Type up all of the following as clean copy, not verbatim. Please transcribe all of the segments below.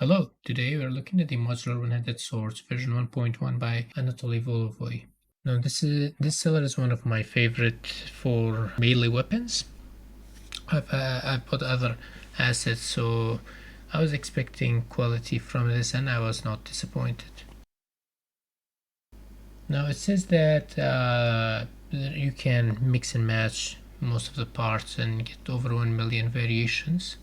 Hello, today we are looking at the Modular one-handed swords version 1.1 by Anatoly Volovoy. Now this seller is one of my favorite for melee weapons. I've bought other assets, so I was expecting quality from this and I was not disappointed. Now it says that you can mix and match most of the parts and get over 1 million variations.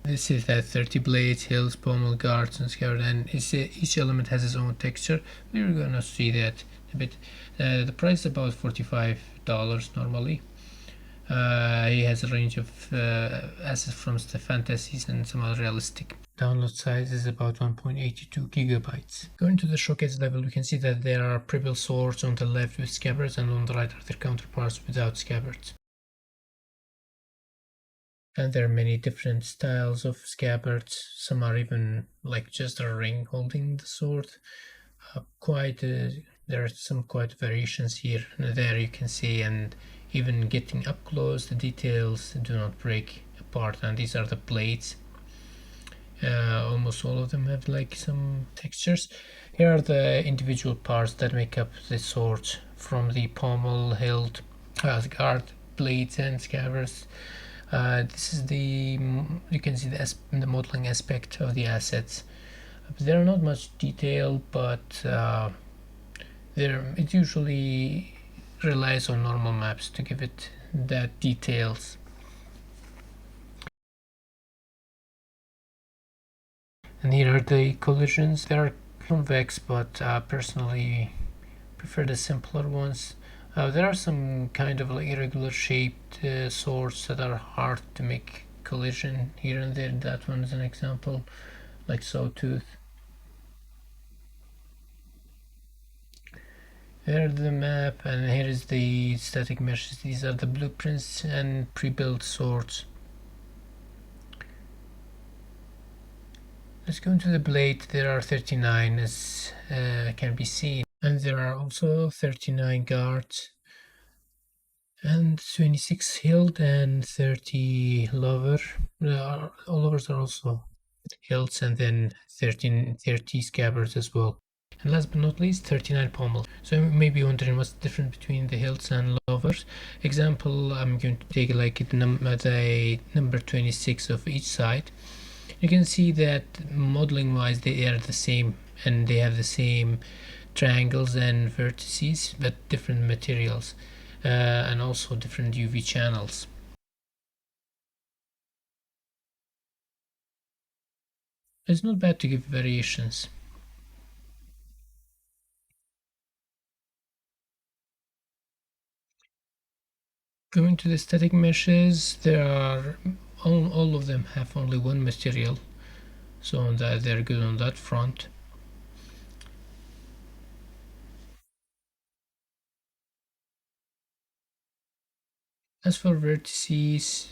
This is that 30 blades, hills, pommel, guards, and scabbard, and each element has its own texture. We're gonna see that a bit. The price is about $45 normally. He has a range of assets from the fantasies and some other realistic. Download size is about 1.82 gigabytes. Going to the showcase level, we can see that there are pre-built swords on the left with scabbards, and on the right are their counterparts without scabbards. And there are many different styles of scabbards. Some are even like just a ring holding the sword. There are some quite variations here and there you can see, and even getting up close, the details do not break apart. And these are the blades. Almost all of them have like some textures. Here are the individual parts that make up the sword, from the pommel, hilt, guard, blades, and scabbards. This is you can see the modeling aspect of the assets. There are not much detail, but it usually relies on normal maps to give it that details. And here are the collisions. They are convex, but personally prefer the simpler ones. There are some kind of like irregular shaped swords that are hard to make collision here and there. That one is an example, like Sawtooth. Here's the map, and here is the static meshes. These are the blueprints and pre-built swords. Let's go into the blade. There are 39 as can be seen, and there are also 39 guards and 26 hilt and 30 lover. All lovers are also hilts, and then 30 scabbards as well. And last but not least, 39 pommel. So you may be wondering what's the difference between the hilts and lovers. Example, I'm going to take like the number 26 of each side. You can see that modeling wise they are the same, and they have the same triangles and vertices, but different materials, and also different UV channels. It's not bad to give variations. Going to the static meshes, there are all of them have only one material, so that they're good on that front. As for vertices,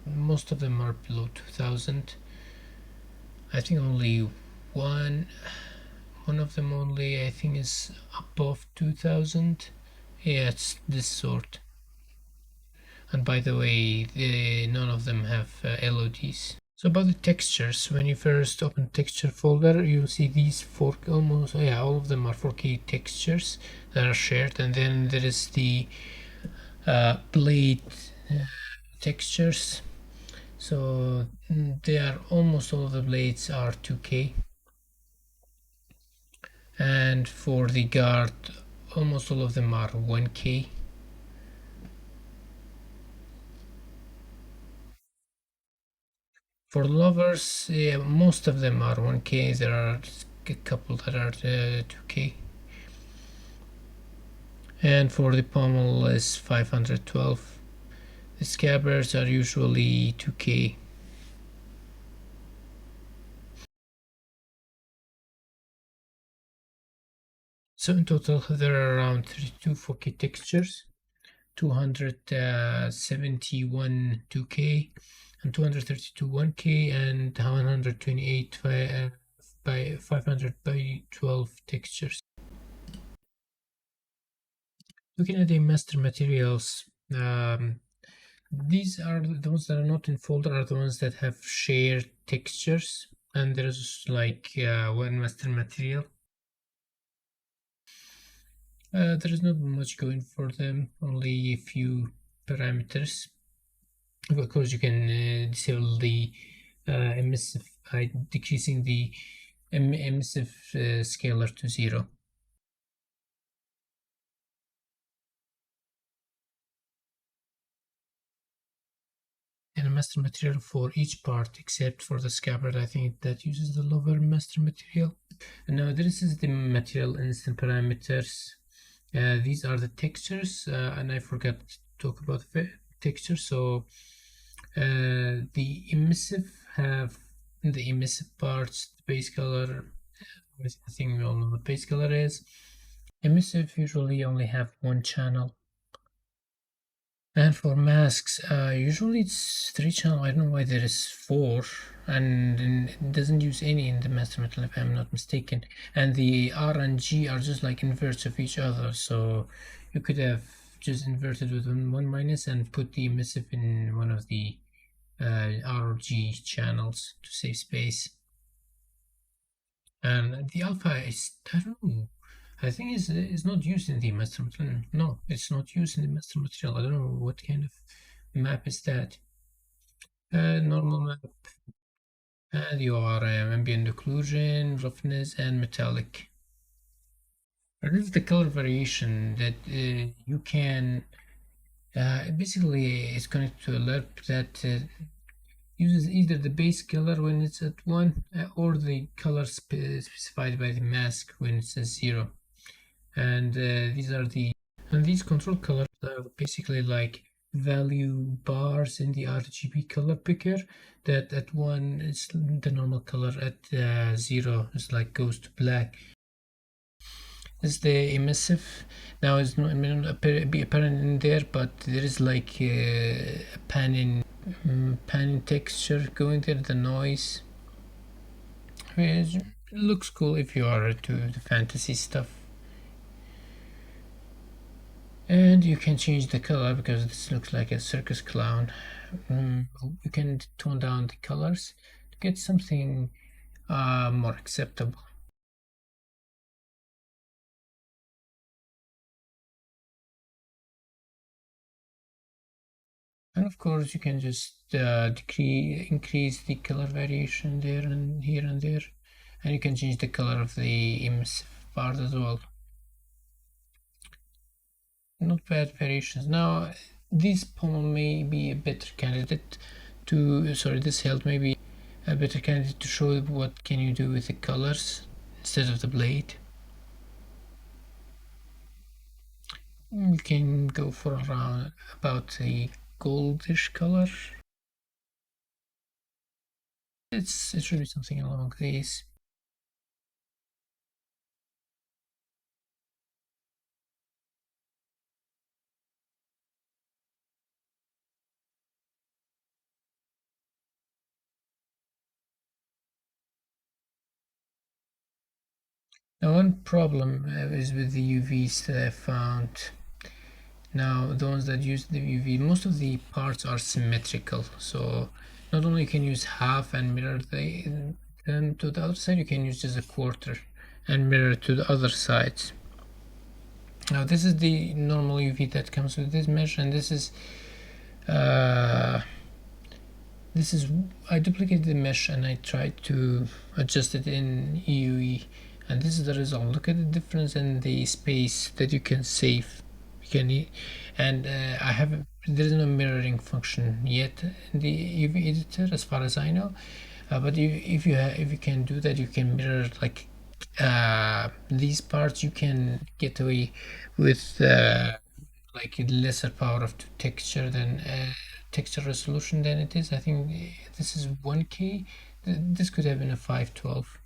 most of them are below 2000. I think only one of them only I think is above 2000. Yeah, it's this sort. And by the way, none of them have LODs. So about the textures, when you first open texture folder, you'll see these all of them are 4K textures that are shared, and then there is the blade textures. So almost all of the blades are 2K, and for the guard, almost all of them are 1K. For lovers, yeah, most of them are 1K. There are a couple that are 2K. And for the pommel is 512. The scabbards are usually 2K. So in total there are around 32 4K textures, 271 2K, and 232 1K, and 128 by 500 by 12 textures. Looking at the master materials, These are the ones that are not in folder, are the ones that have shared textures, and there's like one master material. There is not much going for them, only a few parameters. Of course, you can disable the emissive by decreasing the emissive scalar to 0. And a master material for each part except for the scabbard. I think that uses the lower master material. And now this is the material instant parameters. These are the textures, and I forgot to talk about the texture. So the emissive have the emissive parts, the base color. I think we all know what base color is. Emissive usually only have one channel. And for masks, usually it's 3 channel. I don't know why there is 4, and it doesn't use any in the master metal if I'm not mistaken. And the R and G are just like inverts of each other, so you could have just inverted with one minus and put the emissive in one of the R or G channels to save space. And the alpha is, I don't know, I think is not used in the master material. No, it's not used in the master material. I don't know what kind of map is that. Normal map, and you are ambient occlusion, roughness, and metallic. This is the color variation that you can basically it's connected to a LERP that uses either the base color when it's at 1 or the color specified by the mask when it's at 0. And these control colors are basically like value bars in the RGB color picker, that at 1 is the normal color, at 0 is like goes to black. This is the emissive. Now it's not, it may not be apparent in there, but there is like a panning texture going there, the noise. It looks cool if you are into the fantasy stuff. And you can change the color because this looks like a circus clown. You can tone down the colors to get something more acceptable. And of course, you can just increase the color variation there and here and there, and you can change the color of the emissive part as well. Not bad variations. Now, this poem may be a better candidate to, sorry, this held may be a better candidate to show what can you do with the colors instead of the blade. You can go for around about a goldish color. It should be something along these. Now, one problem is with the UVs that I found. Now, the ones that use the UV, most of the parts are symmetrical, so not only can you use half and mirror them to the other side, you can use just a quarter and mirror to the other sides. Now, this is the normal UV that comes with this mesh, and this is I duplicated the mesh and I tried to adjust it in EUE, and this is the result. Look at the difference in the space that you can save. And there is no mirroring function yet in the UV editor as far as I know, but if you can do that, you can mirror like these parts. You can get away with like lesser power of texture than texture resolution than it is. I think this is 1K. This could have been a 512.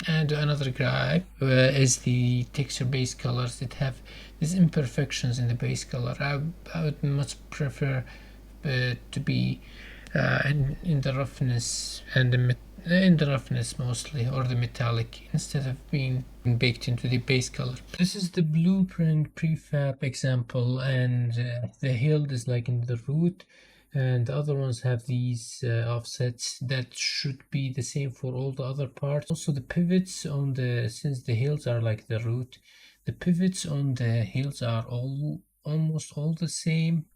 And another gripe is the texture base colors that have these imperfections in the base color. I would much prefer to be and in the roughness and in the roughness mostly, or the metallic, instead of being baked into the base color. This is the blueprint prefab example, and the hilt is like in the root, and the other ones have these offsets that should be the same for all the other parts. Also the pivots on the, since the hills are like the root, the pivots on the hills are almost all the same,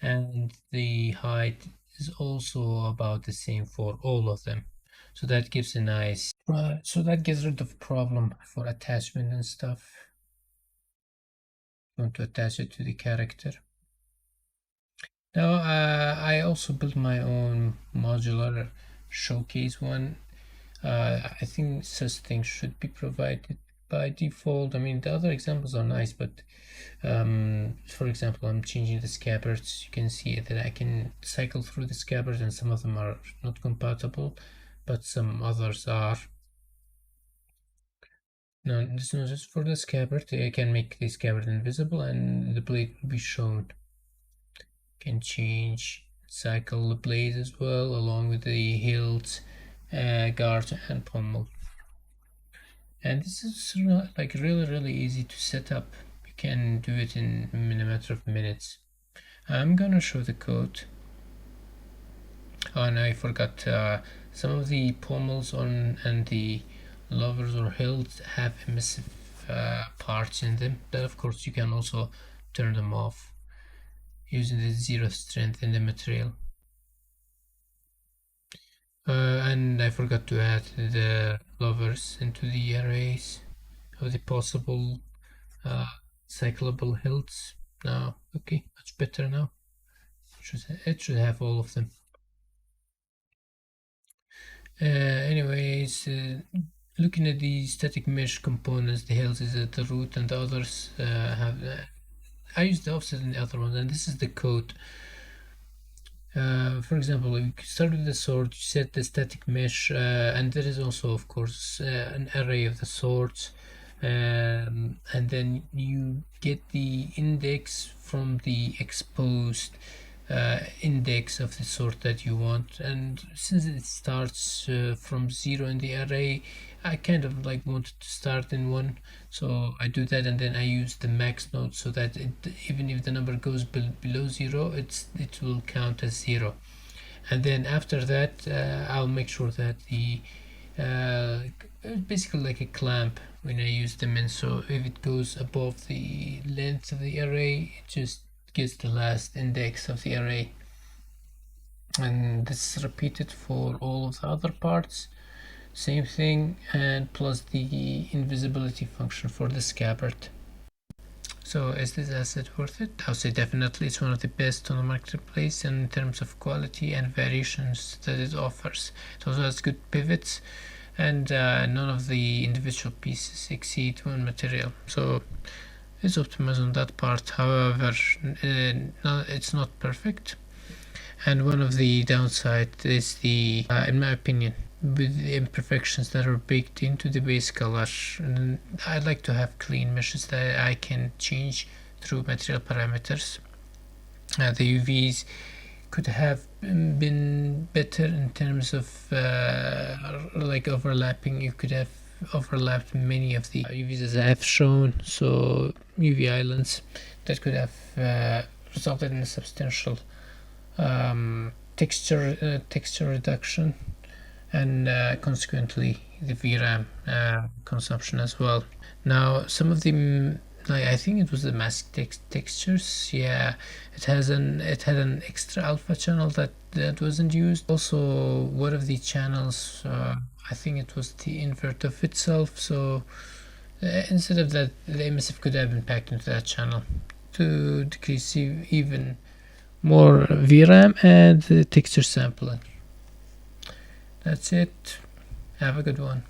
and the height is also about the same for all of them. So that gives a nice, so that gets rid of problem for attachment and stuff. You want to attach it to the character. Now I also built my own modular showcase one. I think such things should be provided by default. I mean, the other examples are nice, but for example, I'm changing the scabbards. You can see that I can cycle through the scabbards, and some of them are not compatible, but some others are. Now, this is just for the scabbard. I can make the scabbard invisible, and the blade will be shown. Can change, cycle the blade as well, along with the hilt, guard, and pommel. And this is like really easy to set up. You can do it in a matter of minutes. I'm gonna show the code. Oh, and I forgot, some of the pommels on and the levers or hilts have emissive parts in them. But of course you can also turn them off using the zero strength in the material. And I forgot to add the levers into the arrays of the possible cyclable hilts. Now, okay, much better now. It should have all of them. Anyways, looking at the static mesh components, the hills is at the root, and the others have. I used the offset in the other ones, and this is the code. For example, you start with the sword, you set the static mesh, and there is also, of course, an array of the swords, and then you get the index from the exposed index of the sort that you want. And since it starts from 0 in the array, I kind of like wanted to start in 1, so I do that, and then I use the max node so that even if the number goes below 0, it will count as 0. And then after that I'll make sure that the basically like a clamp when I use them in, so if it goes above the length of the array, it just gets the last index of the array. And this is repeated for all of the other parts, same thing, and plus the invisibility function for the scabbard. So is this asset worth it? I would say definitely. It's one of the best on the marketplace in terms of quality and variations that it offers. It also has good pivots, and none of the individual pieces exceed 1 material, so it's optimized on that part. However, it's not perfect, and one of the downsides is the, in my opinion, with the imperfections that are baked into the base color. And I'd like to have clean meshes that I can change through material parameters. The UVs could have been better in terms of like overlapping. You could have overlapped many of the UVs as I have shown, so UV islands that could have resulted in a substantial texture reduction, and consequently the VRAM consumption as well. Now some of the, like, I think it was the mask textures, yeah, it had an extra alpha channel that wasn't used. Also one of the channels, I think it was the invert of itself, so instead of that, the emissive could have been packed into that channel to decrease even more VRAM and texture sampling. That's it. Have a good one.